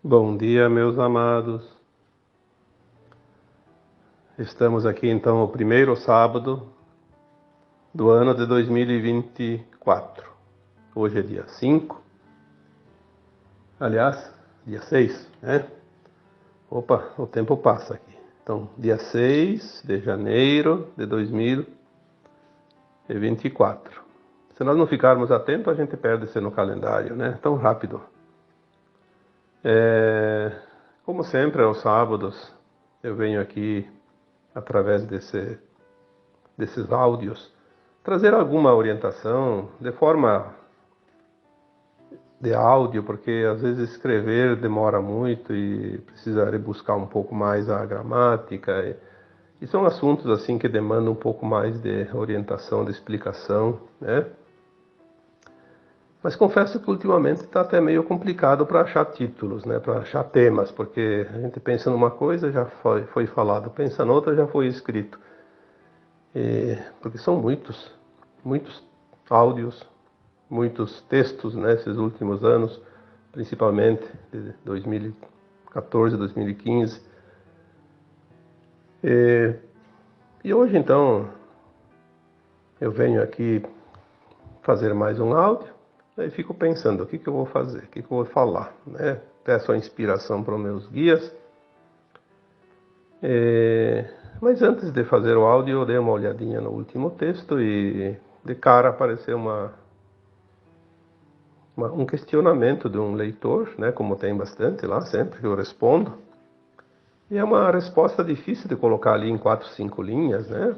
Bom dia, meus amados. Estamos aqui então o primeiro sábado do ano de 2024. Hoje é dia 5. Aliás, dia 6, né? Opa, o tempo passa aqui. Então, dia 6 de janeiro de 2024. Se nós não ficarmos atentos, a gente perde-se no calendário, né? Tão rápido. Como sempre, aos sábados, eu venho aqui através desses áudios, trazer alguma orientação de forma de áudio, porque às vezes escrever demora muito e precisa rebuscar um pouco mais a gramática. E são assuntos assim que demandam um pouco mais de orientação, de explicação, né? Mas confesso que ultimamente está até meio complicado para achar títulos, né? Para achar temas, porque a gente pensa numa coisa, já foi falado, pensa noutra, já foi escrito. Porque são muitos áudios, muitos textos nesses últimos anos, principalmente de 2014, 2015. E hoje, então, eu venho aqui fazer mais um áudio, aí fico pensando, o que eu vou fazer, o que eu vou falar, né? Peço a inspiração para os meus guias. Mas antes de fazer o áudio, eu dei uma olhadinha no último texto e de cara apareceu um questionamento de um leitor, né, como tem bastante lá, sempre que eu respondo. E é uma resposta difícil de colocar ali em 4, 5 linhas, né?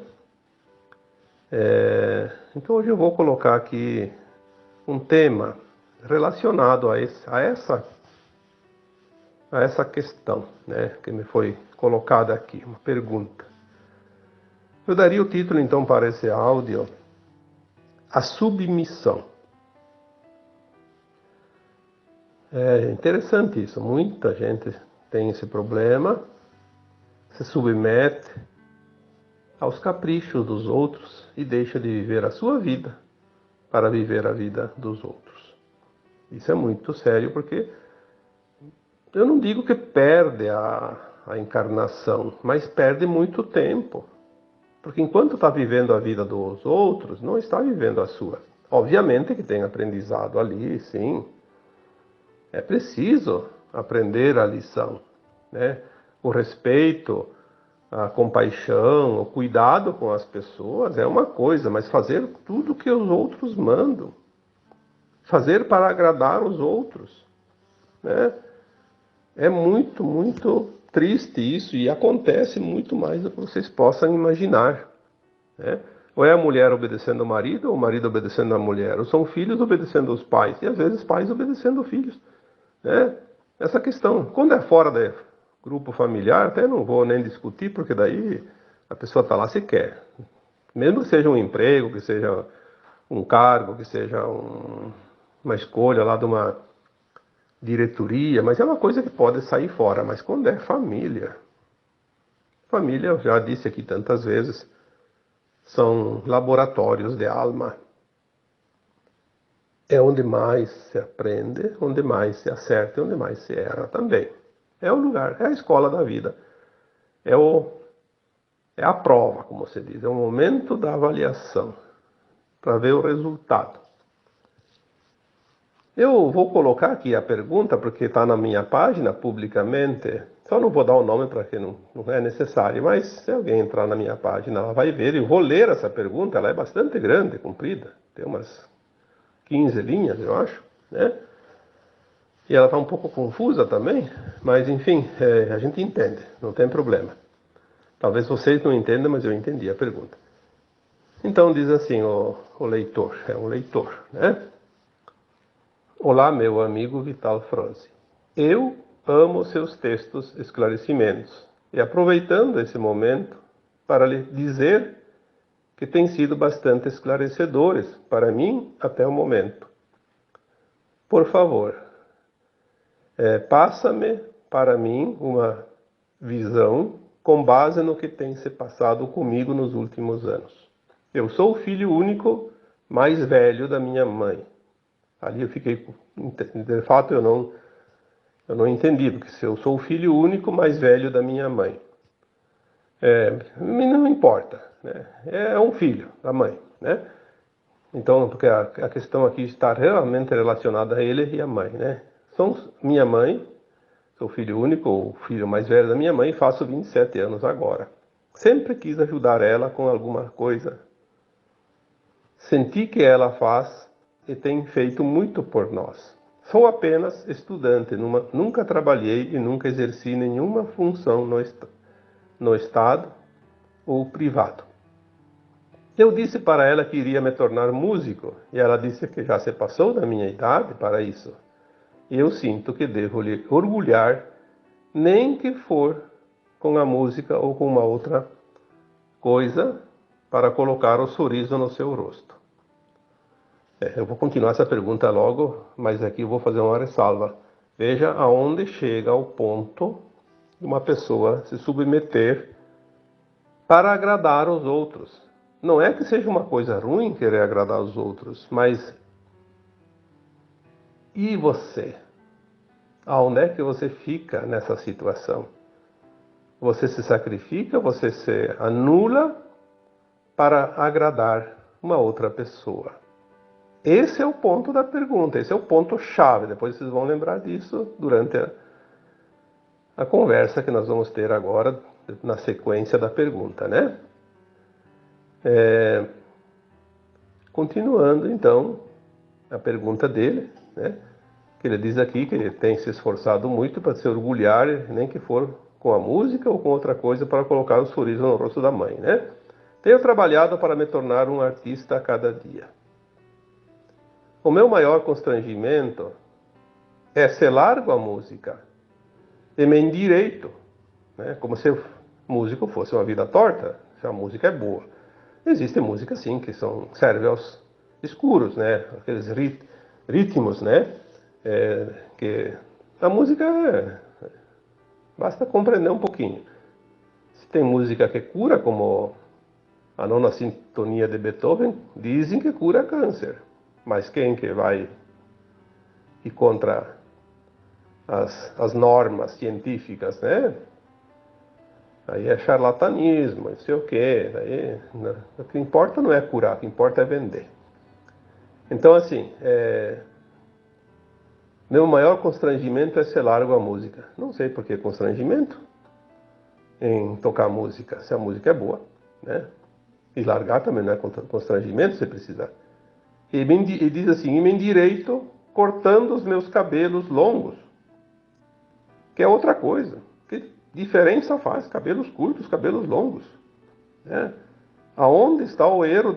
Então hoje eu vou colocar aqui um tema relacionado a essa questão, né, que me foi colocada aqui, uma pergunta. Eu daria o título então para esse áudio: A Submissão. É interessante isso, muita gente tem esse problema, se submete aos caprichos dos outros e deixa de viver a sua vida para viver a vida dos outros. Isso é muito sério, porque eu não digo que perde a encarnação, mas perde muito tempo. Porque enquanto está vivendo a vida dos outros, não está vivendo a sua. Obviamente que tem aprendizado ali, sim. É preciso aprender a lição, né? O respeito, a compaixão, o cuidado com as pessoas é uma coisa, mas fazer tudo o que os outros mandam, fazer para agradar os outros, né? É muito triste isso, e acontece muito mais do que vocês possam imaginar, né? Ou é a mulher obedecendo ao marido, ou o marido obedecendo à mulher, ou são filhos obedecendo aos pais, e às vezes pais obedecendo aos filhos, né? Essa questão, quando é fora do grupo familiar, até não vou nem discutir, porque daí a pessoa está lá se quer. Mesmo que seja um emprego, que seja um cargo, que seja uma escolha lá de uma diretoria, mas é uma coisa que pode sair fora. Mas quando é família, família, eu já disse aqui tantas vezes, são laboratórios de alma. É onde mais se aprende, onde mais se acerta e onde mais se erra também. É o lugar, é a escola da vida. É a prova, como se diz, é o momento da avaliação, para ver o resultado. Eu vou colocar aqui a pergunta, porque está na minha página publicamente. Só não vou dar o nome para que não é necessário, mas se alguém entrar na minha página, ela vai ver. Eu vou ler essa pergunta, ela é bastante grande, comprida, tem umas 15 linhas, eu acho, né? E ela está um pouco confusa também, mas enfim, a gente entende, não tem problema. Talvez vocês não entendam, mas eu entendi a pergunta. Então diz assim o leitor, é um leitor, né? Olá, meu amigo Vital Fronzi. Eu amo seus textos esclarecimentos e aproveitando esse momento para lhe dizer que têm sido bastante esclarecedores para mim até o momento. Por favor, passa-me para mim uma visão com base no que tem se passado comigo nos últimos anos. Eu sou o filho único mais velho da minha mãe. Ali eu fiquei, de fato eu não Eu não entendi, porque se eu sou o filho único mais velho da minha mãe, não importa, né? É um filho da mãe, né? Então, porque a questão aqui está realmente relacionada a ele e a mãe, né? Sou minha mãe, sou filho único, o filho mais velho da minha mãe, faço 27 anos agora. Sempre quis ajudar ela com alguma coisa. Senti que ela faz e tem feito muito por nós. Sou apenas estudante, nunca trabalhei e nunca exerci nenhuma função no Estado ou privado. Eu disse para ela que iria me tornar músico e ela disse que já se passou da minha idade para isso. E eu sinto que devo lhe orgulhar, nem que for com a música ou com uma outra coisa, para colocar o sorriso no seu rosto. Eu vou continuar essa pergunta logo, mas aqui eu vou fazer uma ressalva. Veja aonde chega o ponto de uma pessoa se submeter para agradar os outros. Não é que seja uma coisa ruim querer agradar os outros, mas e você? Aonde é que você fica nessa situação? Você se sacrifica, você se anula para agradar uma outra pessoa. Esse é o ponto da pergunta, esse é o ponto chave. Depois vocês vão lembrar disso durante a conversa que nós vamos ter agora na sequência da pergunta, né? Continuando então a pergunta dele, né? Que ele diz aqui que ele tem se esforçado muito para se orgulhar, nem que for com a música ou com outra coisa, para colocar o sorriso no rosto da mãe, né? Tenho trabalhado para me tornar um artista a cada dia. O meu maior constrangimento é se largo a música e me endireito, né? Como se o músico fosse uma vida torta, se a música é boa. Existe música sim que serve aos escuros, né? Aqueles ritmos, né? Que a música basta compreender um pouquinho. Se tem música que cura, como a nona sintonia de Beethoven, dizem que cura câncer. Mas quem que vai ir contra as normas científicas, né? Aí é charlatanismo, não sei o quê. Aí, o que importa não é curar, o que importa é vender. Então, assim, meu maior constrangimento é ser largo a música. Não sei por que constrangimento em tocar música, se a música é boa, né? E largar também não é constrangimento se precisar. E diz assim, e me endireito cortando os meus cabelos longos, que é outra coisa. Que diferença faz cabelos curtos, cabelos longos? Né? Aonde está o erro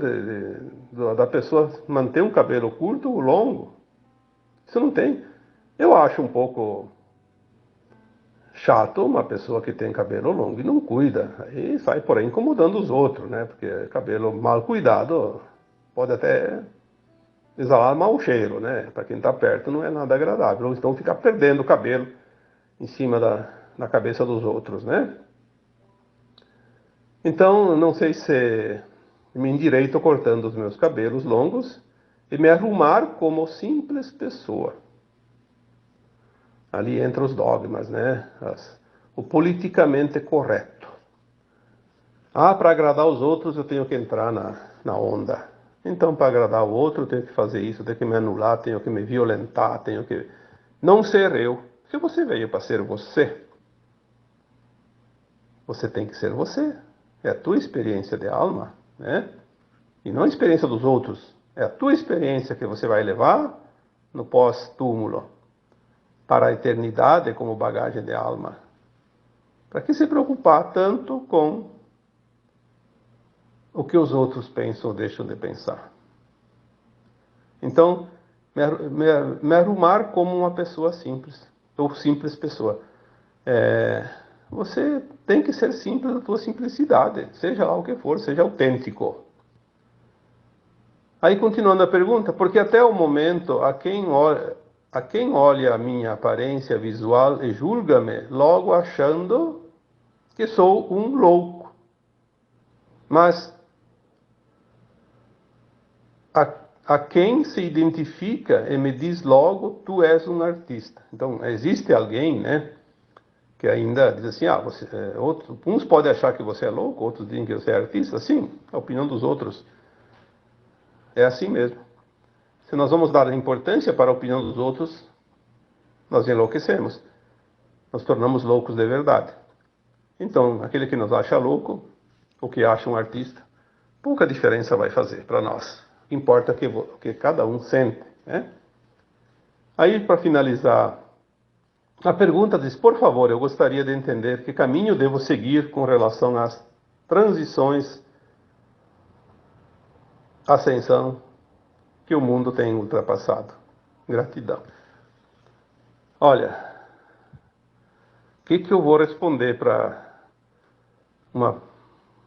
da pessoa manter um cabelo curto ou longo? Isso não tem. Eu acho um pouco chato uma pessoa que tem cabelo longo e não cuida. Aí sai por aí incomodando os outros, né? Porque cabelo mal cuidado pode até exalar mau cheiro, né? Para quem está perto não é nada agradável. Ou então ficar perdendo o cabelo em cima da cabeça dos outros, né? Então, não sei se me endireito cortando os meus cabelos longos e me arrumar como simples pessoa. Ali entra os dogmas, né? O politicamente correto. Para agradar os outros eu tenho que entrar na onda. Então, para agradar o outro eu tenho que fazer isso, eu tenho que me anular, tenho que me violentar, tenho que não ser eu. Se você veio para ser você, você tem que ser você. É a tua experiência de alma, né? E não a experiência dos outros. É a tua experiência que você vai levar no pós-túmulo para a eternidade como bagagem de alma. Para que se preocupar tanto com o que os outros pensam ou deixam de pensar? Então, me arrumar como uma pessoa simples, ou simples pessoa. Você tem que ser simples da tua simplicidade, seja lá o que for, seja autêntico. Aí, continuando a pergunta, porque até o momento, a quem olha a minha aparência visual e julga-me, logo achando que sou um louco. Mas a quem se identifica e me diz logo, tu és um artista. Então, existe alguém, né, que ainda diz assim, uns podem achar que você é louco, outros dizem que você é artista. Sim, a opinião dos outros é assim mesmo. Se nós vamos dar importância para a opinião dos outros, nós enlouquecemos. Nós tornamos loucos de verdade. Então, aquele que nos acha louco, ou que acha um artista, pouca diferença vai fazer para nós. Importa o que cada um sente, né? Aí, para finalizar, a pergunta diz, por favor, eu gostaria de entender que caminho devo seguir com relação às transições, ascensão que o mundo tem ultrapassado. Gratidão. Olha, o que eu vou responder para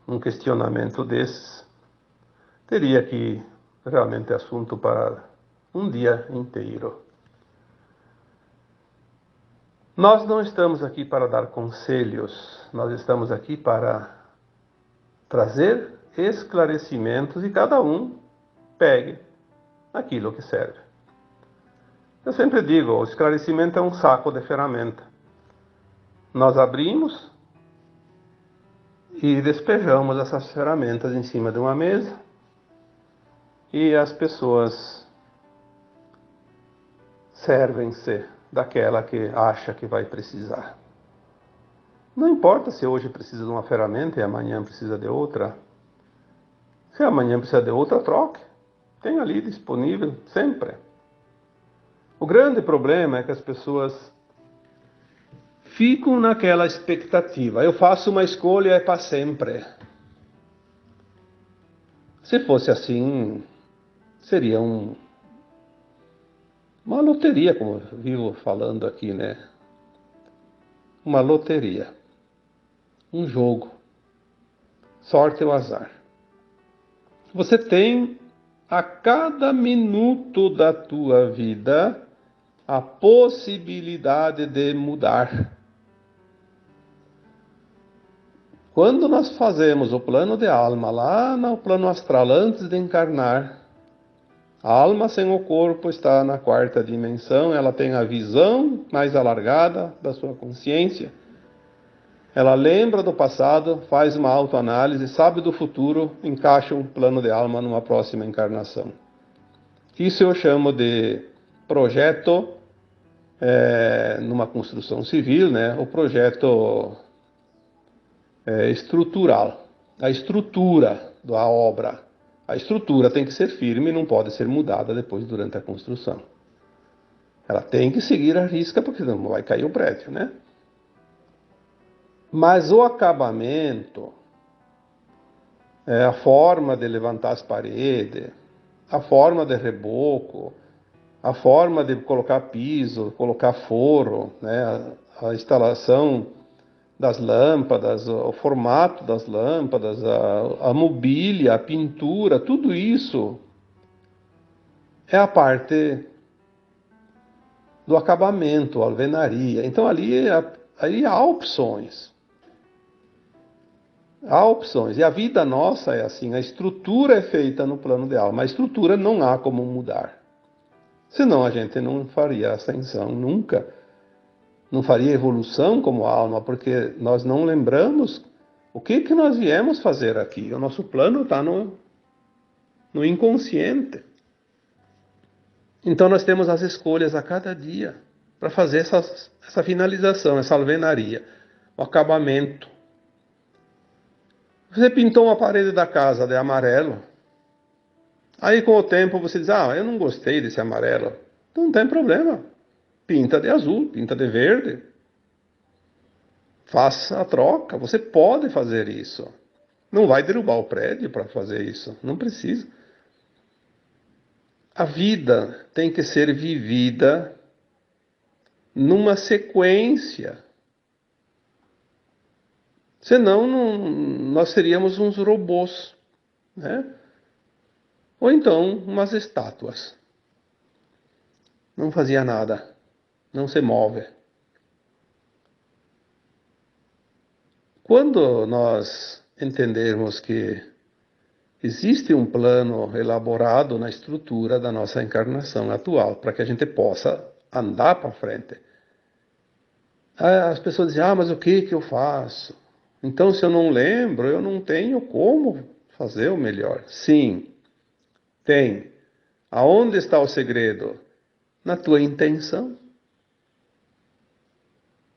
um questionamento desses? Teria aqui realmente assunto para um dia inteiro. Nós não estamos aqui para dar conselhos, nós estamos aqui para trazer esclarecimentos e cada um pegue aquilo que serve. Eu sempre digo, o esclarecimento é um saco de ferramenta. Nós abrimos e despejamos essas ferramentas em cima de uma mesa e as pessoas servem-se daquela que acha que vai precisar. Não importa se hoje precisa de uma ferramenta e amanhã precisa de outra. Se amanhã precisa de outra, troque. Tem ali disponível sempre. O grande problema é que as pessoas ficam naquela expectativa. Eu faço uma escolha, é para sempre. Se fosse assim, seria uma loteria, como eu vivo falando aqui, né? Uma loteria. Um jogo. Sorte ou azar. Você tem a cada minuto da tua vida a possibilidade de mudar. Quando nós fazemos o plano de alma lá no plano astral antes de encarnar, a alma sem o corpo está na quarta dimensão, ela tem a visão mais alargada da sua consciência. Ela lembra do passado, faz uma autoanálise, sabe do futuro, encaixa um plano de alma numa próxima encarnação. Isso eu chamo de projeto, numa construção civil, né? O projeto estrutural. A estrutura da obra. A estrutura tem que ser firme e não pode ser mudada depois durante a construção. Ela tem que seguir a risca, porque senão vai cair o prédio, né? Mas o acabamento, a forma de levantar as paredes, a forma de reboco, a forma de colocar piso, colocar forro, né? A instalação das lâmpadas, o formato das lâmpadas, a mobília, a pintura, tudo isso é a parte do acabamento, a alvenaria. Então ali há opções. Há opções. E a vida nossa é assim, a estrutura é feita no plano de alma. A estrutura não há como mudar. Senão a gente não faria ascensão nunca. Não faria evolução como alma, porque nós não lembramos o que nós viemos fazer aqui. O nosso plano está no inconsciente. Então nós temos as escolhas a cada dia para fazer essa finalização, essa alvenaria, o acabamento. Você pintou uma parede da casa de amarelo. Aí com o tempo você diz, eu não gostei desse amarelo. Então não tem problema. Pinta de azul, pinta de verde. Faça a troca. Você pode fazer isso. Não vai derrubar o prédio para fazer isso. Não precisa. A vida tem que ser vivida numa sequência. Senão nós seríamos uns robôs, né? Ou então umas estátuas. Não fazia nada. Não se move. Quando nós entendermos que Existe um plano elaborado na estrutura da nossa encarnação atual, para que a gente possa andar para frente. As pessoas dizem, mas o que eu faço? Então, se eu não lembro, eu não tenho como fazer o melhor. Sim, tem. Aonde está o segredo? Na tua intenção,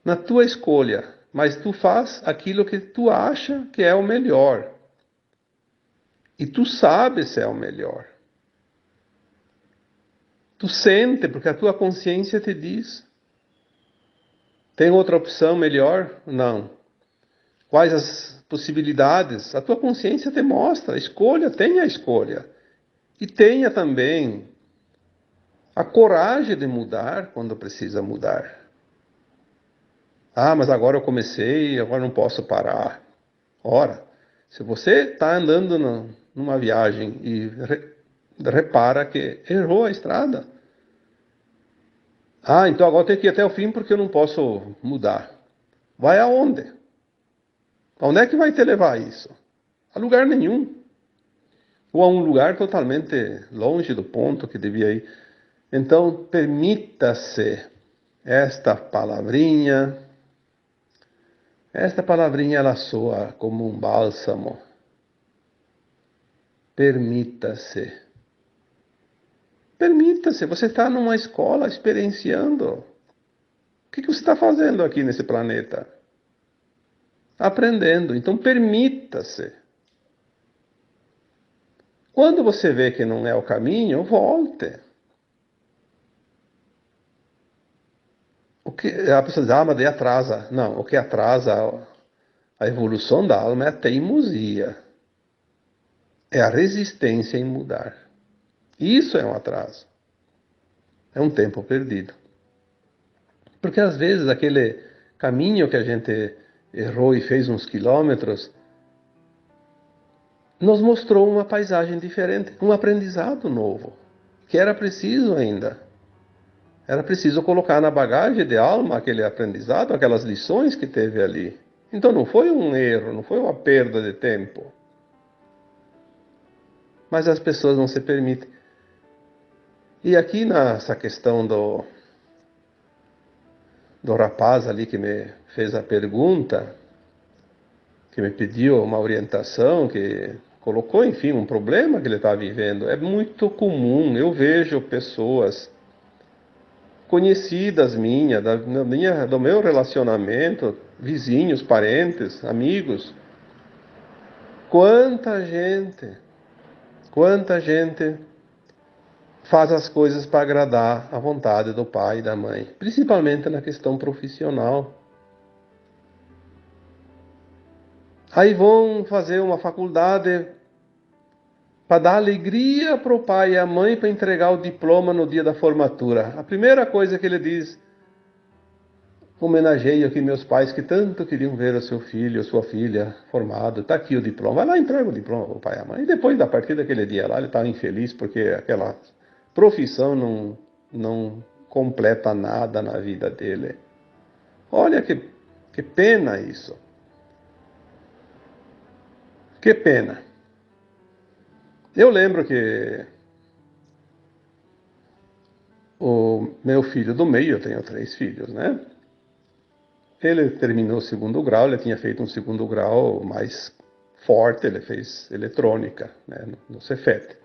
na tua escolha. Mas tu faz aquilo que tu acha que é o melhor. E tu sabes se é o melhor. Tu sente, porque a tua consciência te diz. Tem outra opção melhor? Não. Quais as possibilidades? A tua consciência te mostra. Escolha, tenha a escolha. E tenha também a coragem de mudar quando precisa mudar. Mas agora eu comecei, agora não posso parar. Ora, se você está andando numa viagem e repara que errou a estrada. Então agora tem que ir até o fim porque eu não posso mudar. Vai aonde? Aonde é que vai te levar isso? A lugar nenhum. Ou a um lugar totalmente longe do ponto que devia ir. Então, permita-se esta palavrinha. Esta palavrinha ela soa como um bálsamo. Permita-se. Permita-se. Você está numa escola experienciando. O que você está fazendo aqui nesse planeta? Aprendendo. Então, permita-se. Quando você vê que não é o caminho, volte. O que a pessoa diz, mas daí atrasa. Não, o que atrasa a evolução da alma é a teimosia. É a resistência em mudar. Isso é um atraso. É um tempo perdido. Porque às vezes aquele caminho que a gente errou e fez uns quilômetros nos mostrou uma paisagem diferente, um aprendizado novo, que era preciso ainda. Era preciso colocar na bagagem de alma aquele aprendizado, aquelas lições que teve ali. Então não foi um erro, não foi uma perda de tempo. Mas as pessoas não se permitem. E aqui nessa questão do rapaz ali que me fez a pergunta, que me pediu uma orientação, que colocou, enfim, um problema que ele está vivendo, é muito comum. Eu vejo pessoas conhecidas minhas, do meu relacionamento, vizinhos, parentes, amigos. Quanta gente faz as coisas para agradar a vontade do pai e da mãe, principalmente na questão profissional. Aí vão fazer uma faculdade para dar alegria para o pai e a mãe para entregar o diploma no dia da formatura. A primeira coisa que ele diz: homenageio aqui meus pais que tanto queriam ver o seu filho, a sua filha formado. Está aqui o diploma. Vai lá e entrega o diploma para o pai e a mãe. E depois, a partir daquele dia lá, ele está infeliz porque aquela profissão não completa nada na vida dele. Olha que pena isso. Que pena. Eu lembro que o meu filho do meio, eu tenho 3 filhos, né? Ele terminou o segundo grau, ele tinha feito um segundo grau mais forte, ele fez eletrônica, né, no Cefet.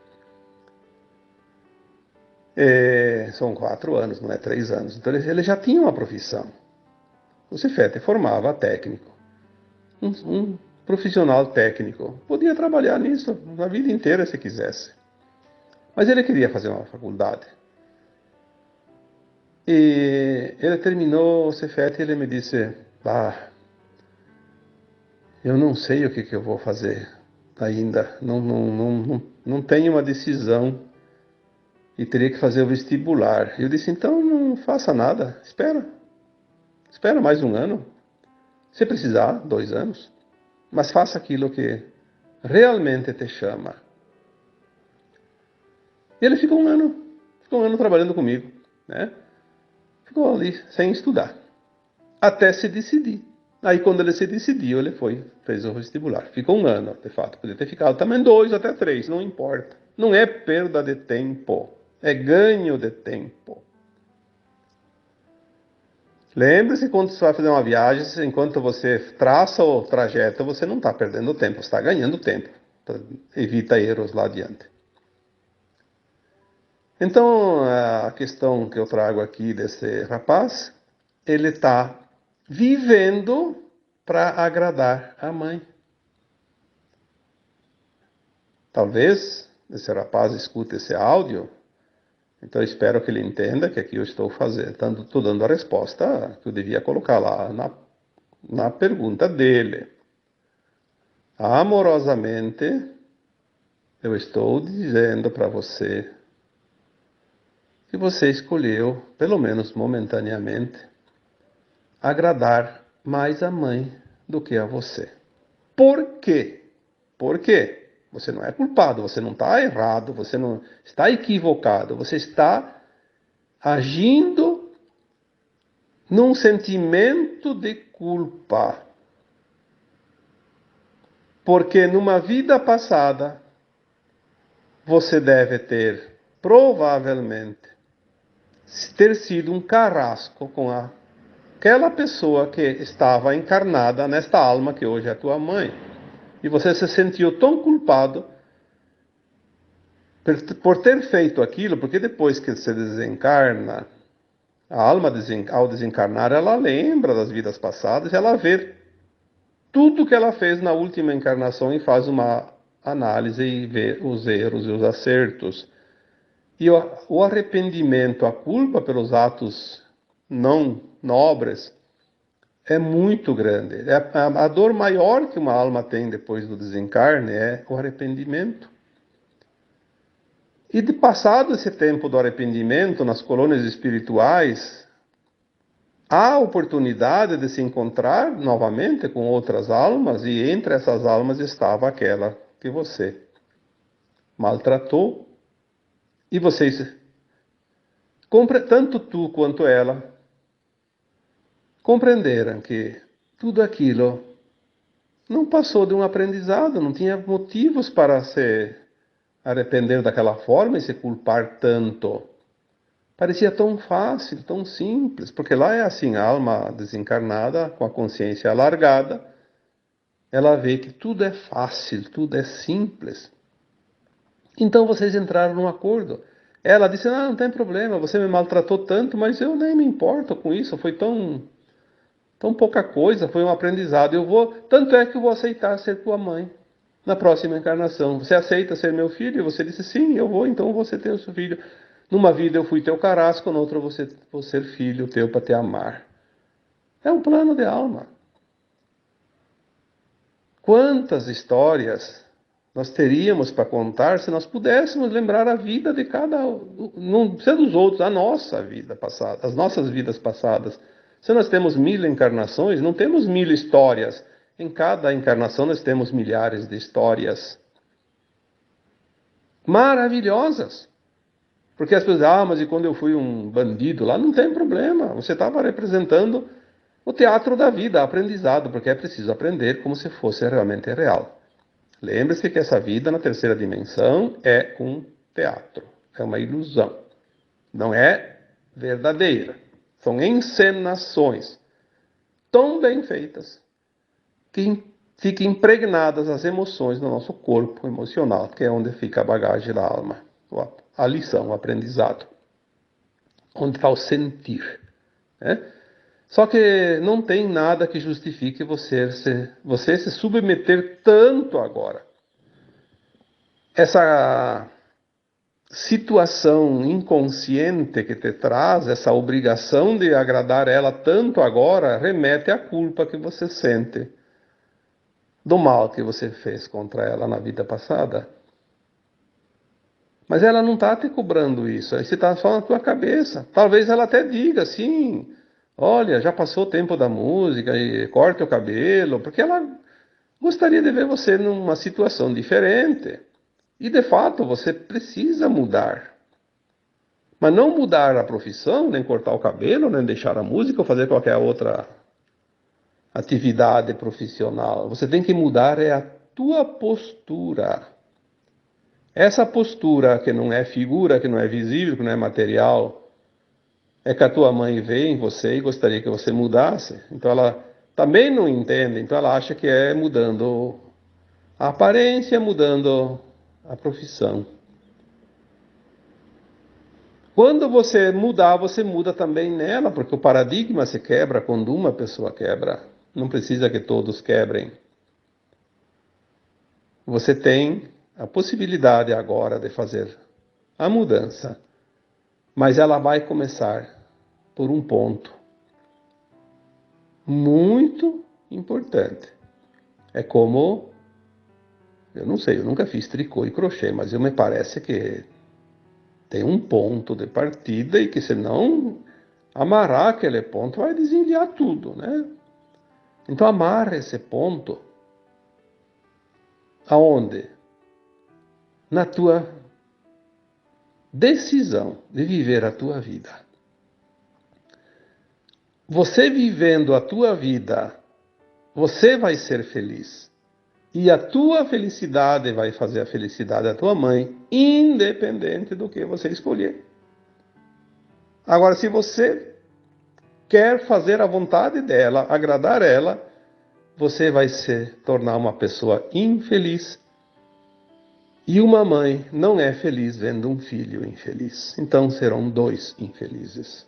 São 4 anos, não é 3 anos. Então ele já tinha uma profissão. O Cefet formava técnico, um profissional técnico. Podia trabalhar nisso na vida inteira se quisesse. Mas ele queria fazer uma faculdade. E ele terminou o Cefet e ele me disse: eu não sei o que eu vou fazer ainda. Não tenho uma decisão e teria que fazer o vestibular. Eu disse: então não faça nada, espera mais um ano. Se precisar, 2 anos. Mas faça aquilo que realmente te chama. E ele ficou um ano trabalhando comigo, né? Ficou ali sem estudar, até se decidir. Aí quando ele se decidiu, ele foi, fez o vestibular. Ficou 1 ano, de fato. Podia ter ficado também 2 até 3, não importa. Não é perda de tempo, é ganho de tempo. Lembre-se, quando você vai fazer uma viagem, enquanto você traça o trajeto, você não está perdendo tempo, você está ganhando tempo. Evita erros lá adiante. Então, a questão que eu trago aqui desse rapaz, ele está vivendo para agradar a mãe. Talvez esse rapaz escute esse áudio, então eu espero que ele entenda que aqui eu estou fazendo, estou dando a resposta que eu devia colocar lá na pergunta dele. Amorosamente, eu estou dizendo para você que você escolheu, pelo menos momentaneamente, agradar mais a mãe do que a você. Por quê? Por quê? Você não é culpado, você não está errado, você não está equivocado, você está agindo num sentimento de culpa. Porque numa vida passada, você deve ter, provavelmente, ter sido um carrasco com aquela pessoa que estava encarnada nesta alma que hoje é tua mãe. E você se sentiu tão culpado por ter feito aquilo, porque depois que você desencarna, a alma, ao desencarnar, ela lembra das vidas passadas, ela vê tudo que ela fez na última encarnação e faz uma análise e vê os erros e os acertos. E o arrependimento, a culpa pelos atos não nobres é muito grande. A dor maior que uma alma tem depois do desencarne é o arrependimento. E de passado esse tempo do arrependimento, nas colônias espirituais, há a oportunidade de se encontrar novamente com outras almas, e entre essas almas estava aquela que você maltratou. E vocês, tanto tu quanto ela, compreenderam que tudo aquilo não passou de um aprendizado, não tinha motivos para se arrepender daquela forma e se culpar tanto. Parecia tão fácil, tão simples, porque lá é assim, a alma desencarnada, com a consciência alargada, ela vê que tudo é fácil, tudo é simples. Então vocês entraram num acordo. Ela disse, não tem problema, você me maltratou tanto, mas eu nem me importo com isso, foi tão pouca coisa, foi um aprendizado. Tanto é que eu vou aceitar ser tua mãe na próxima encarnação. Você aceita ser meu filho? E você disse, sim, eu vou, então você tem o seu filho. Numa vida eu fui teu carrasco, na outra você vou ser filho teu para te amar. É um plano de alma. Quantas histórias nós teríamos para contar se nós pudéssemos lembrar a vida de não precisa dos outros, a nossa vida passada, as nossas vidas passadas. Se nós temos 1000 encarnações, não temos 1000 histórias. Em cada encarnação nós temos milhares de histórias maravilhosas. Porque as pessoas dizem, mas e quando eu fui um bandido lá? Não tem problema, você estava representando o teatro da vida, aprendizado, porque é preciso aprender como se fosse realmente real. Lembre-se que essa vida na terceira dimensão é um teatro, é uma ilusão, não é verdadeira. São encenações tão bem feitas que fiquem impregnadas as emoções no nosso corpo emocional, que é onde fica a bagagem da alma, a lição, o aprendizado, onde está o sentir, né? Só que não tem nada que justifique você se submeter tanto agora. Essa situação inconsciente que te traz, essa obrigação de agradar ela tanto agora, remete à culpa que você sente do mal que você fez contra ela na vida passada. Mas ela não está te cobrando isso, isso está só na tua cabeça. Talvez ela até diga assim, olha, já passou o tempo da música e corta o cabelo, porque ela gostaria de ver você numa situação diferente. E de fato você precisa mudar. Mas não mudar a profissão, nem cortar o cabelo, nem deixar a música ou fazer qualquer outra atividade profissional. Você tem que mudar a tua postura. Essa postura que não é figura, que não é visível, que não é material, é que a tua mãe vê em você e gostaria que você mudasse. Então ela também não entende, então ela acha que é mudando a aparência, mudando a profissão. Quando você mudar, você muda também nela, porque o paradigma se quebra quando uma pessoa quebra. Não precisa que todos quebrem. Você tem a possibilidade agora de fazer a mudança, mas ela vai começar por um ponto muito importante. É como, eu não sei, eu nunca fiz tricô e crochê, mas me parece que tem um ponto de partida e que se não amarrar aquele ponto vai desenviar tudo, né? Então amarra esse ponto aonde? Na tua decisão de viver a tua vida. Você vivendo a tua vida, você vai ser feliz. E a tua felicidade vai fazer a felicidade da tua mãe, independente do que você escolher. Agora, se você quer fazer a vontade dela, agradar ela, você vai se tornar uma pessoa infeliz. E uma mãe não é feliz vendo um filho infeliz. Então serão dois infelizes.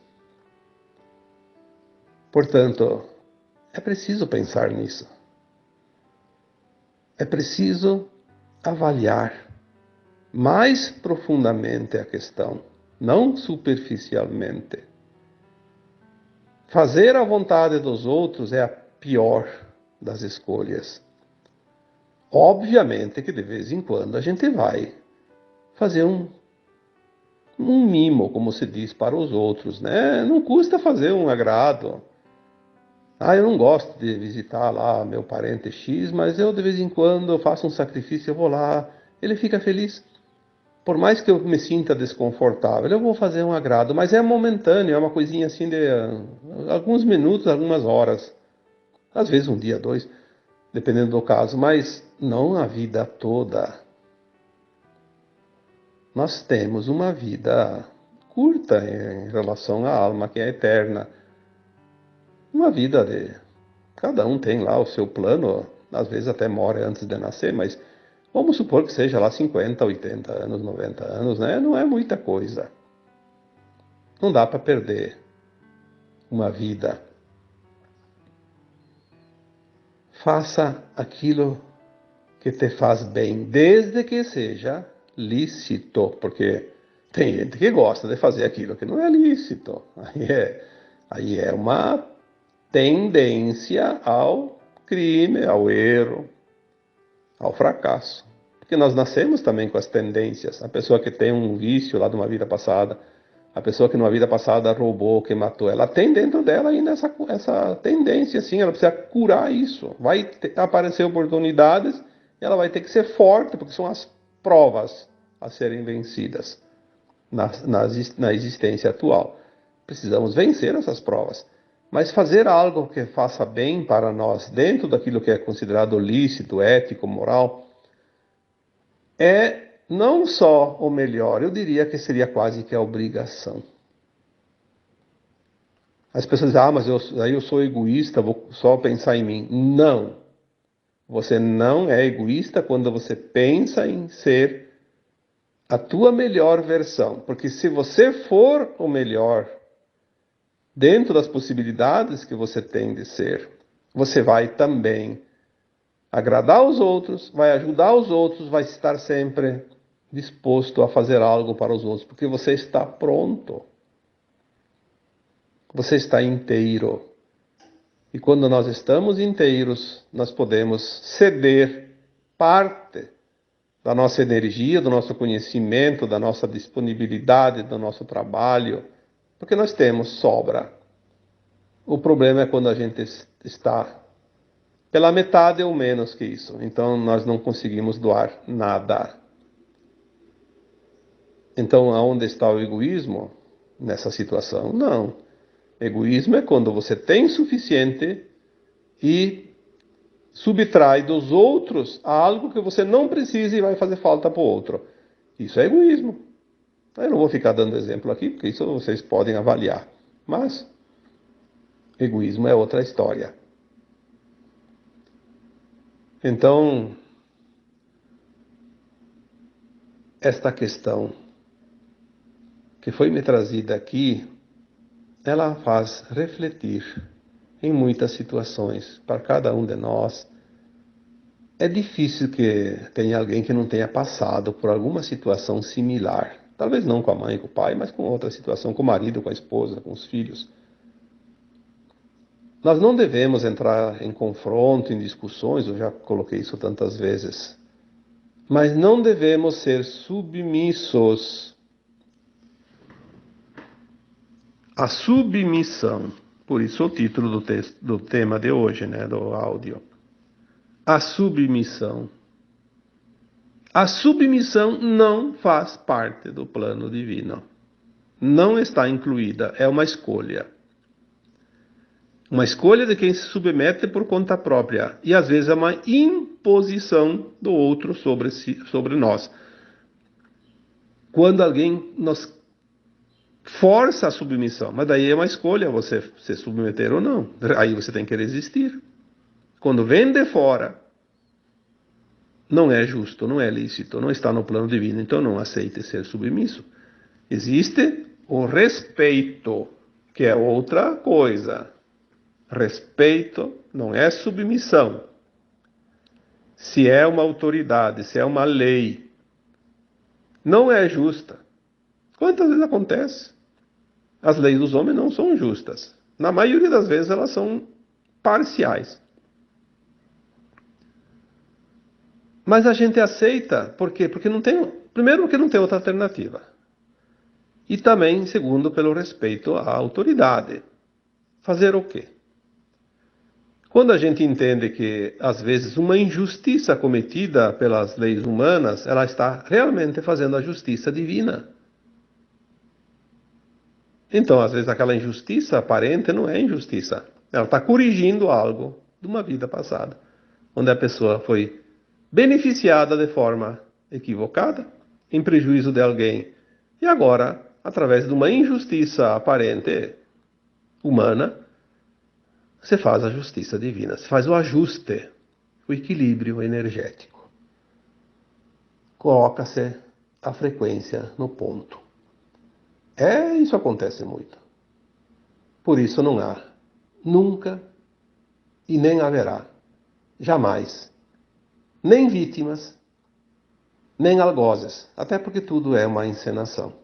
Portanto, é preciso pensar nisso. É preciso avaliar mais profundamente a questão, não superficialmente. Fazer a vontade dos outros é a pior das escolhas. Obviamente que de vez em quando a gente vai fazer um mimo, como se diz, para os outros, né? Não custa fazer um agrado. Eu não gosto de visitar lá meu parente X, mas eu de vez em quando eu faço um sacrifício, eu vou lá, ele fica feliz. Por mais que eu me sinta desconfortável, eu vou fazer um agrado, mas é momentâneo, é uma coisinha assim de alguns minutos, algumas horas, às vezes um dia, dois, dependendo do caso, mas não a vida toda. Nós temos uma vida curta em relação à alma que é eterna. Uma vida de... Cada um tem lá o seu plano, às vezes até morre antes de nascer, mas vamos supor que seja lá 50, 80 anos, 90 anos, né? Não é muita coisa. Não dá para perder uma vida. Faça aquilo que te faz bem, desde que seja lícito, porque tem gente que gosta de fazer aquilo que não é lícito. Aí é uma tendência ao crime, ao erro, ao fracasso. Porque nós nascemos também com as tendências. A pessoa que tem um vício lá de uma vida passada, a pessoa que numa vida passada roubou, que matou, ela tem dentro dela ainda essa tendência, assim, ela precisa curar isso. Vai aparecer oportunidades e ela vai ter que ser forte, porque são as provas a serem vencidas na existência atual. Precisamos vencer essas provas. Mas fazer algo que faça bem para nós, dentro daquilo que é considerado lícito, ético, moral, é não só o melhor, eu diria que seria quase que a obrigação. As pessoas dizem, mas aí eu sou egoísta, vou só pensar em mim. Não. Você não é egoísta quando você pensa em ser a tua melhor versão. Porque se você for o melhor, dentro das possibilidades que você tem de ser, você vai também agradar os outros, vai ajudar os outros, vai estar sempre disposto a fazer algo para os outros, porque você está pronto. Você está inteiro. E quando nós estamos inteiros, nós podemos ceder parte da nossa energia, do nosso conhecimento, da nossa disponibilidade, do nosso trabalho, porque nós temos sobra. O problema é quando a gente está pela metade ou menos que isso. Então nós não conseguimos doar nada. Então aonde está o egoísmo nessa situação? Não. Egoísmo é quando você tem suficiente e subtrai dos outros algo que você não precisa e vai fazer falta para o outro. Isso é egoísmo. Eu não vou ficar dando exemplo aqui, porque isso vocês podem avaliar. Mas egoísmo é outra história. Então, esta questão que foi me trazida aqui, ela faz refletir em muitas situações para cada um de nós. É difícil que tenha alguém que não tenha passado por alguma situação similar. Talvez não com a mãe, com o pai, mas com outra situação, com o marido, com a esposa, com os filhos. Nós não devemos entrar em confronto, em discussões, eu já coloquei isso tantas vezes, mas não devemos ser submissos. A submissão, por isso o título do texto, do tema de hoje, né, do áudio. A submissão. A submissão não faz parte do plano divino. Não está incluída, é uma escolha. Uma escolha de quem se submete por conta própria. E às vezes é uma imposição do outro sobre nós. Quando alguém nos força a submissão, mas daí é uma escolha você se submeter ou não. Aí você tem que resistir. Quando vem de fora, não é justo, não é lícito, não está no plano divino, então não aceite ser submisso. Existe o respeito, que é outra coisa. Respeito não é submissão. Se é uma autoridade, se é uma lei, não é justa. Quantas vezes acontece? As leis dos homens não são justas. Na maioria das vezes elas são parciais. Mas a gente aceita, por quê? Primeiro, porque não tem outra alternativa. E também, segundo, pelo respeito à autoridade. Fazer o quê? Quando a gente entende que, às vezes, uma injustiça cometida pelas leis humanas, ela está realmente fazendo a justiça divina. Então, às vezes, aquela injustiça aparente não é injustiça. Ela está corrigindo algo de uma vida passada, onde a pessoa foi beneficiada de forma equivocada, em prejuízo de alguém. E agora, através de uma injustiça aparente humana, você faz a justiça divina, você faz o ajuste, o equilíbrio energético. Coloca-se a frequência no ponto. Isso acontece muito. Por isso não há, nunca e nem haverá, jamais, nem vítimas, nem algozes, até porque tudo é uma encenação.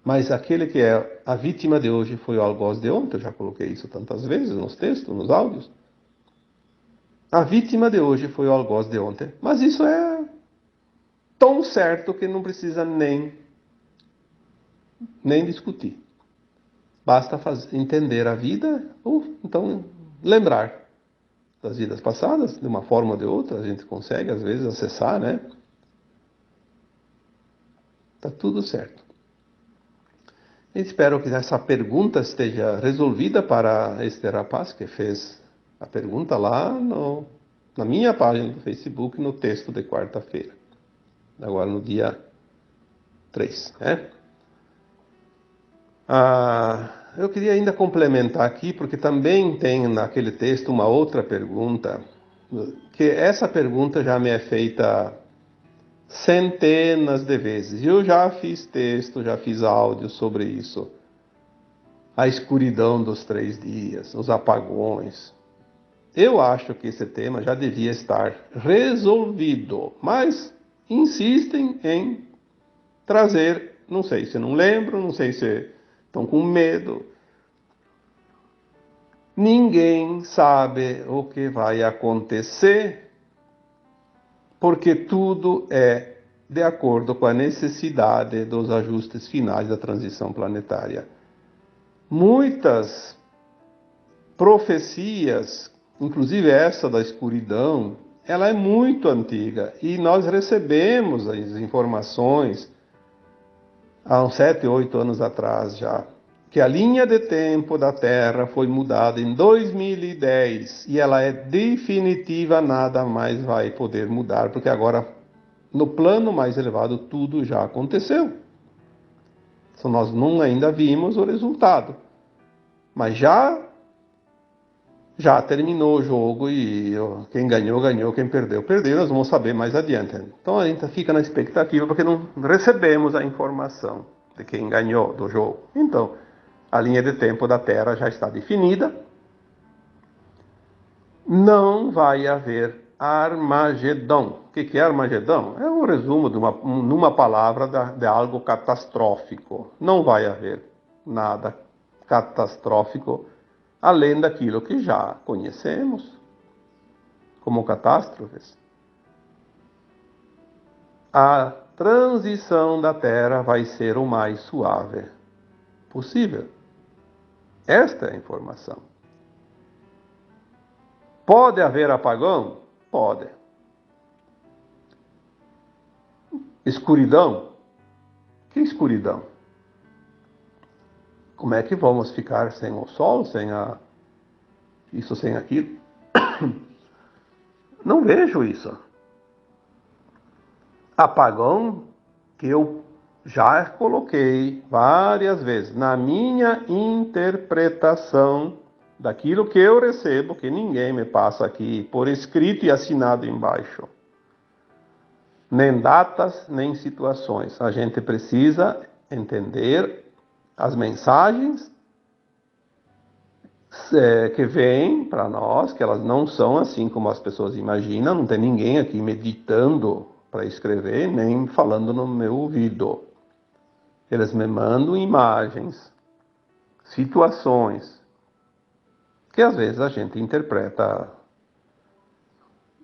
Mas aquele que é a vítima de hoje foi o algoz de ontem, eu já coloquei isso tantas vezes nos textos, nos áudios. A vítima de hoje foi o algoz de ontem. Mas isso é tão certo que não precisa nem discutir. Basta entender a vida, ou então lembrar das vidas passadas, de uma forma ou de outra, a gente consegue às vezes acessar, né? Tá tudo certo. Espero que essa pergunta esteja resolvida para este rapaz que fez a pergunta lá na minha página do Facebook, no texto de quarta-feira. Agora no dia 3, né? Eu queria ainda complementar aqui, porque também tem naquele texto uma outra pergunta, que essa pergunta já me é feita centenas de vezes. Eu já fiz texto, já fiz áudio sobre isso. A escuridão dos 3 dias, os apagões. Eu acho que esse tema já devia estar resolvido, mas insistem em trazer, não sei se não lembram, não sei se estão com medo. Ninguém sabe o que vai acontecer, porque tudo é de acordo com a necessidade dos ajustes finais da transição planetária. Muitas profecias, inclusive essa da escuridão, ela é muito antiga e nós recebemos as informações há uns 7, 8 anos atrás já. que a linha de tempo da Terra foi mudada em 2010 e ela é definitiva, nada mais vai poder mudar, porque agora, no plano mais elevado, tudo já aconteceu. Só nós não ainda vimos o resultado, mas já terminou o jogo e quem ganhou, ganhou, quem perdeu, perdeu, nós vamos saber mais adiante. Então a gente fica na expectativa porque não recebemos a informação de quem ganhou do jogo. Então, a linha de tempo da Terra já está definida. Não vai haver Armagedão. O que é Armagedão? É um resumo numa palavra de algo catastrófico. Não vai haver nada catastrófico além daquilo que já conhecemos como catástrofes. A transição da Terra vai ser o mais suave possível. Esta é a informação. Pode haver apagão? Pode. Escuridão? Que escuridão? Como é que vamos ficar sem o sol, sem isso, sem aquilo? Não vejo isso. Apagão que eu já coloquei várias vezes na minha interpretação daquilo que eu recebo, que ninguém me passa aqui por escrito e assinado embaixo. Nem datas, nem situações. A gente precisa entender as mensagens que vêm para nós, que elas não são assim como as pessoas imaginam, não tem ninguém aqui meditando para escrever, nem falando no meu ouvido. Eles me mandam imagens, situações, que às vezes a gente interpreta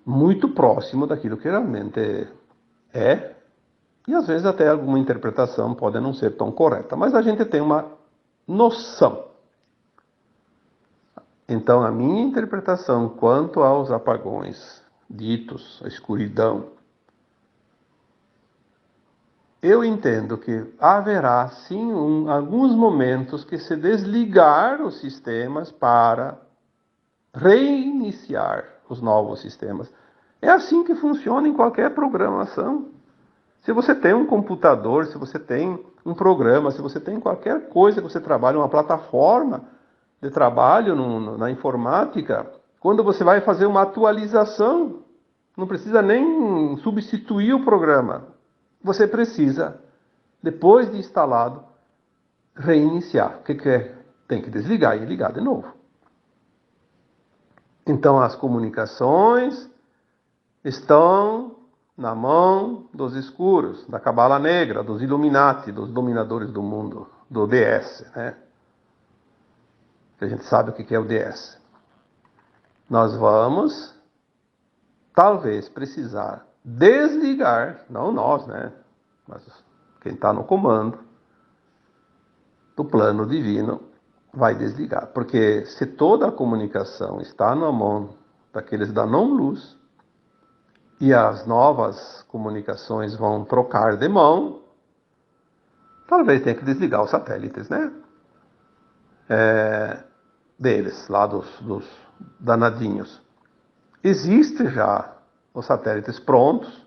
muito próximo daquilo que realmente é, e às vezes até alguma interpretação pode não ser tão correta, mas a gente tem uma noção. Então, a minha interpretação quanto aos apagões ditos, a escuridão, eu entendo que haverá sim alguns momentos que se desligar os sistemas para reiniciar os novos sistemas. É assim que funciona em qualquer programação. Se você tem um computador, se você tem um programa, se você tem qualquer coisa que você trabalha, uma plataforma de trabalho na informática, quando você vai fazer uma atualização, não precisa nem substituir o programa. Você precisa, depois de instalado, reiniciar. O que é? Tem que desligar e ligar de novo. Então as comunicações estão na mão dos escuros, da Cabala Negra, dos Illuminati, dos dominadores do mundo, do DS, né? Que a gente sabe o que é o DS. Nós vamos, talvez, precisar desligar, não nós, né? Mas quem está no comando do plano divino vai desligar. Porque se toda a comunicação está na mão daqueles da não-luz, e as novas comunicações vão trocar de mão, talvez tenha que desligar os satélites, né? Deles, lá dos danadinhos. Existe já os satélites prontos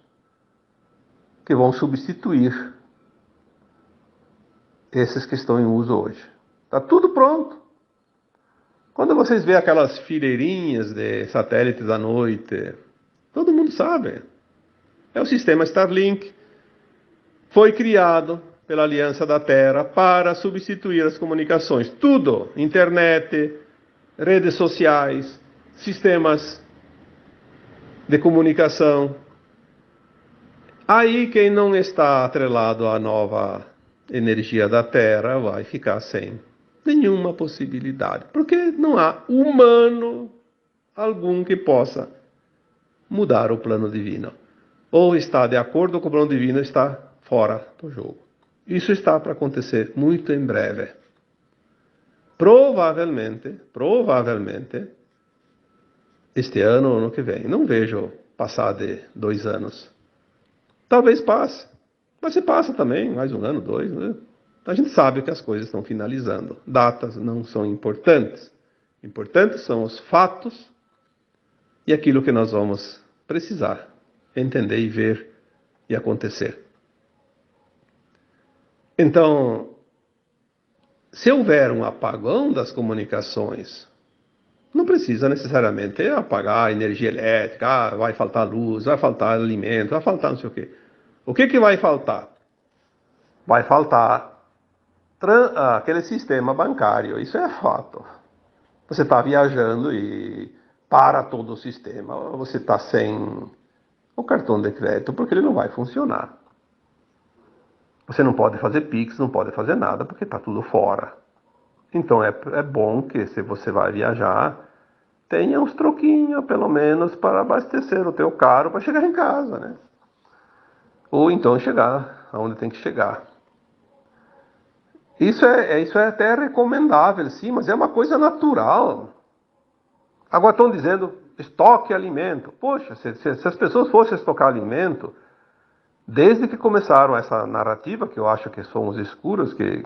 que vão substituir esses que estão em uso hoje. Está tudo pronto. Quando vocês veem aquelas fileirinhas de satélites à noite, todo mundo sabe. É o sistema Starlink. Foi criado pela Aliança da Terra para substituir as comunicações. Tudo. Internet, redes sociais, sistemas de comunicação. Aí quem não está atrelado à nova energia da Terra vai ficar sem nenhuma possibilidade. Porque não há humano algum que possa mudar o plano divino. Ou está de acordo com o plano divino, está fora do jogo. Isso está para acontecer muito em breve. Provavelmente, este ano ou ano que vem. Não vejo passar de 2 anos. Talvez passe. Mas se passa também, mais 1 ano, 2, né? A gente sabe que as coisas estão finalizando. Datas não são importantes. Importantes são os fatos e aquilo que nós vamos precisar entender e ver e acontecer. Então, se houver um apagão das comunicações, não precisa necessariamente apagar a energia elétrica, vai faltar luz, vai faltar alimento, vai faltar não sei o quê. O que vai faltar? Vai faltar aquele sistema bancário, isso é fato. Você está viajando e para todo o sistema, você está sem o cartão de crédito porque ele não vai funcionar. Você não pode fazer Pix, não pode fazer nada porque está tudo fora. Então é bom que se você vai viajar, tenha uns troquinhos pelo menos para abastecer o teu carro para chegar em casa, né? Ou então chegar aonde tem que chegar. Isso é até recomendável, sim, mas é uma coisa natural. Agora estão dizendo, estoque alimento. Poxa, se as pessoas fossem estocar alimento, desde que começaram essa narrativa, que eu acho que são os escuros que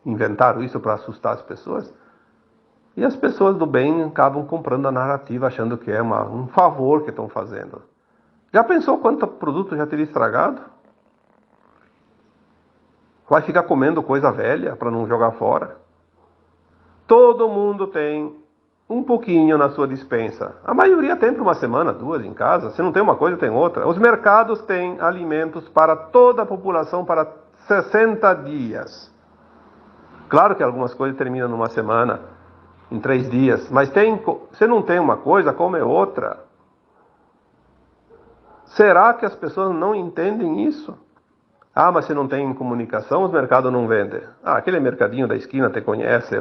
inventaram isso para assustar as pessoas, e as pessoas do bem acabam comprando a narrativa, achando que é um favor que estão fazendo. Já pensou quanto produto já teria estragado? Vai ficar comendo coisa velha para não jogar fora? Todo mundo tem um pouquinho na sua despensa. A maioria tem para uma semana, 2 em casa. Se não tem uma coisa, tem outra. Os mercados têm alimentos para toda a população para 60 dias. Claro que algumas coisas terminam numa semana, em 3 dias. Mas se não tem uma coisa, come outra. Será que as pessoas não entendem isso? Ah, mas se não tem comunicação, os mercados não vendem. Ah, aquele mercadinho da esquina te conhece,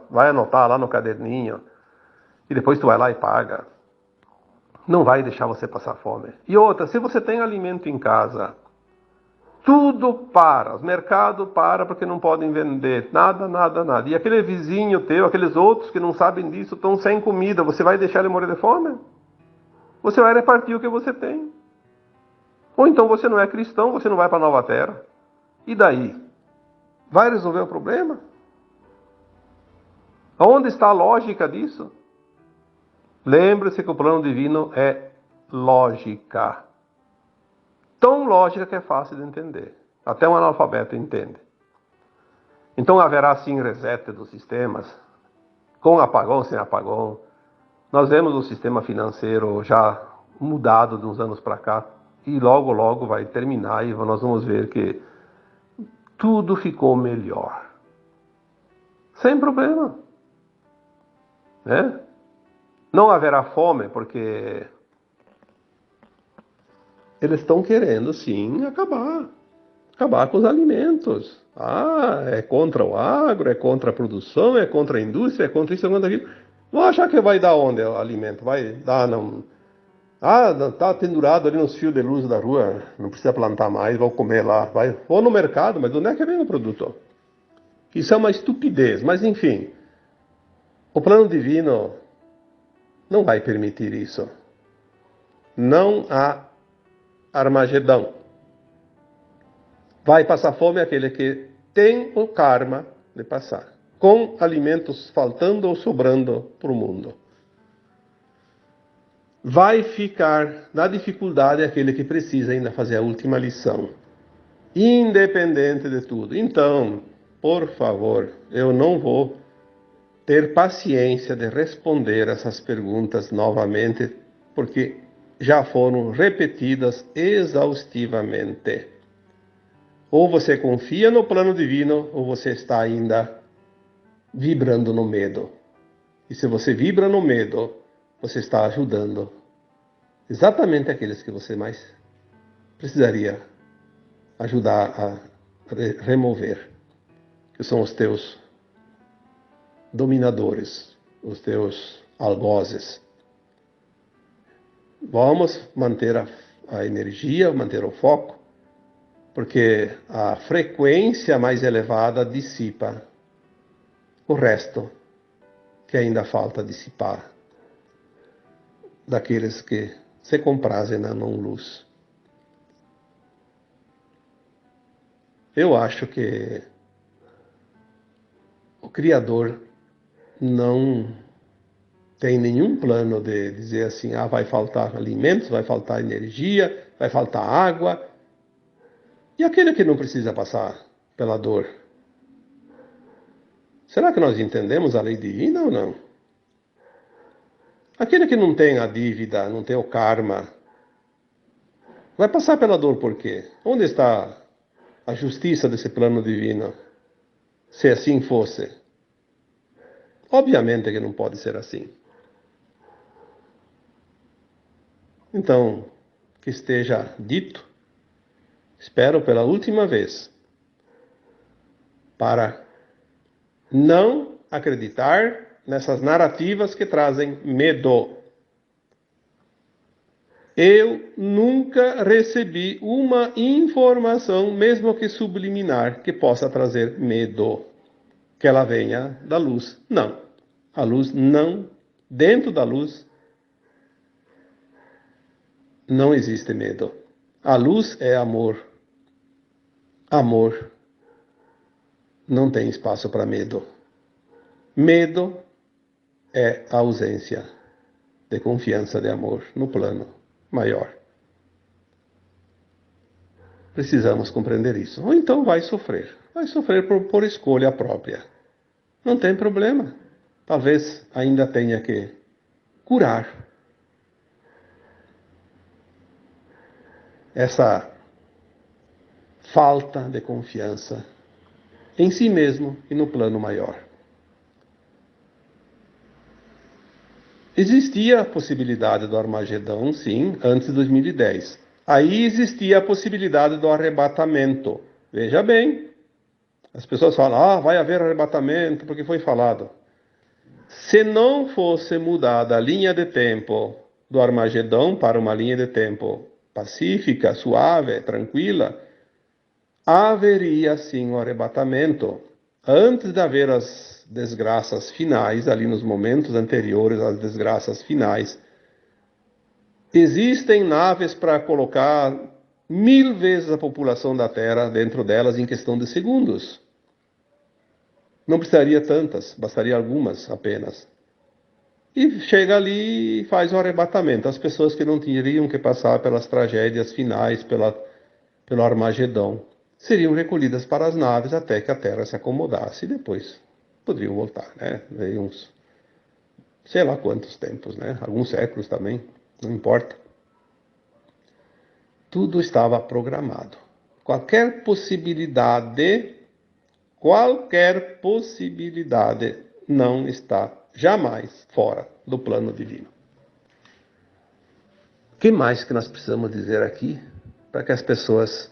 vai anotar lá no caderninho. E depois tu vai lá e paga. Não vai deixar você passar fome. E outra, se você tem alimento em casa, tudo para. Os mercados param porque não podem vender. Nada, nada, nada. E aquele vizinho teu, aqueles outros que não sabem disso, estão sem comida. Você vai deixar ele morrer de fome? Você vai repartir o que você tem. Ou então você não é cristão, você não vai para a nova terra. E daí? Vai resolver o problema? Onde está a lógica disso? Lembre-se que o plano divino é lógica. Tão lógica que é fácil de entender. Até um analfabeto entende. Então haverá sim reset dos sistemas, com apagão, sem apagão. Nós vemos o sistema financeiro já mudado de uns anos para cá, e logo, logo vai terminar e nós vamos ver que tudo ficou melhor. Sem problema. Né? Não haverá fome, porque eles estão querendo, sim, acabar com os alimentos. Ah, é contra o agro, é contra a produção, é contra a indústria, é contra isso, é contra aquilo. Vão achar que vai dar onde o alimento? Vai dar, não... Ah, tá pendurado ali nos fios de luz da rua, não precisa plantar mais, vou comer lá. Vou no mercado, mas onde é que vem o produto? Isso é uma estupidez, mas enfim. O plano divino não vai permitir isso. Não há Armagedão. Vai passar fome aquele que tem o karma de passar, com alimentos faltando ou sobrando para o mundo. Vai ficar na dificuldade aquele que precisa ainda fazer a última lição, independente de tudo. Então, por favor, eu não vou ter paciência de responder essas perguntas novamente, porque já foram repetidas exaustivamente. Ou você confia no plano divino, ou você está ainda vibrando no medo. E se você vibra no medo, você está ajudando exatamente aqueles que você mais precisaria ajudar a remover, que são os teus dominadores, os teus algozes. Vamos manter a energia, manter o foco, porque a frequência mais elevada dissipa o resto que ainda falta dissipar daqueles que se comprazem na não-luz. Eu acho que Criador não tem nenhum plano de dizer assim, vai faltar alimentos, vai faltar energia, vai faltar água. E aquele que não precisa passar pela dor? Será que nós entendemos a lei divina ou não? Aquele que não tem a dívida, não tem o karma, vai passar pela dor por quê? Onde está a justiça desse plano divino? Se assim fosse. Obviamente que não pode ser assim. Então, que esteja dito, espero pela última vez, para não acreditar nessas narrativas que trazem medo. Eu nunca recebi uma informação, mesmo que subliminar, que possa trazer medo. Que ela venha da luz. Não. A luz não, dentro da luz, não existe medo. A luz é amor. Amor não tem espaço para medo. Medo é a ausência de confiança de amor no plano maior. Precisamos compreender isso. Ou então vai sofrer. Vai sofrer por escolha própria. Não tem problema. Talvez ainda tenha que curar essa falta de confiança em si mesmo e no plano maior. Existia a possibilidade do Armagedão, sim, antes de 2010. Aí existia a possibilidade do arrebatamento. Veja bem, as pessoas falam, vai haver arrebatamento, porque foi falado. Se não fosse mudada a linha de tempo do Armagedão para uma linha de tempo pacífica, suave, tranquila, haveria sim o arrebatamento. Antes de haver as desgraças finais, ali nos momentos anteriores às desgraças finais, existem naves para colocar 1000 vezes a população da Terra dentro delas em questão de segundos. Não precisaria tantas, bastaria algumas apenas. E chega ali e faz o arrebatamento. As pessoas que não teriam que passar pelas tragédias finais, pelo Armagedão, seriam recolhidas para as naves até que a Terra se acomodasse e depois poderiam voltar, né? Aí uns, sei lá quantos tempos, né? Alguns séculos também, não importa. Tudo estava programado. Qualquer possibilidade não está jamais fora do plano divino. O que mais que nós precisamos dizer aqui para que as pessoas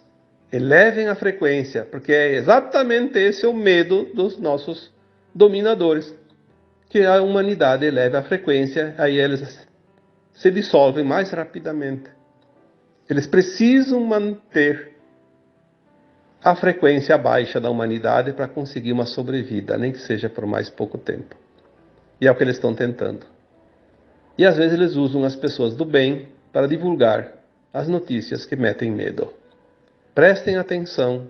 elevem a frequência? Porque é exatamente esse o medo dos nossos dominadores, que a humanidade eleve a frequência, aí eles se dissolvem mais rapidamente. Eles precisam manter a frequência baixa da humanidade para conseguir uma sobrevida, nem que seja por mais pouco tempo. E é o que eles estão tentando. E às vezes eles usam as pessoas do bem para divulgar as notícias que metem medo. Prestem atenção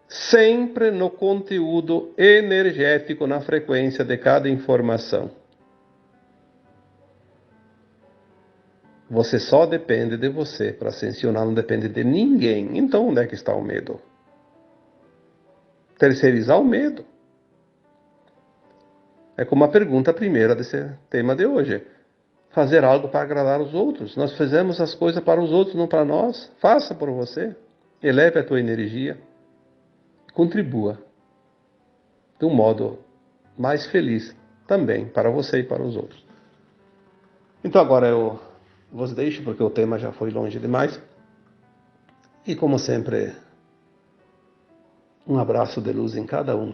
sempre no conteúdo energético, na frequência de cada informação. Você só depende de você para ascensionar, não depende de ninguém. Então onde é que está o medo? Terceirizar o medo. É como a pergunta primeira desse tema de hoje. Fazer algo para agradar os outros. Nós fazemos as coisas para os outros, não para nós. Faça por você. Eleve a tua energia. Contribua de um modo mais feliz também para você e para os outros. Então agora eu vos deixo, porque o tema já foi longe demais. E como sempre, um abraço de luz em cada um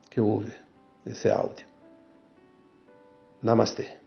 que ouve esse áudio. Namastê.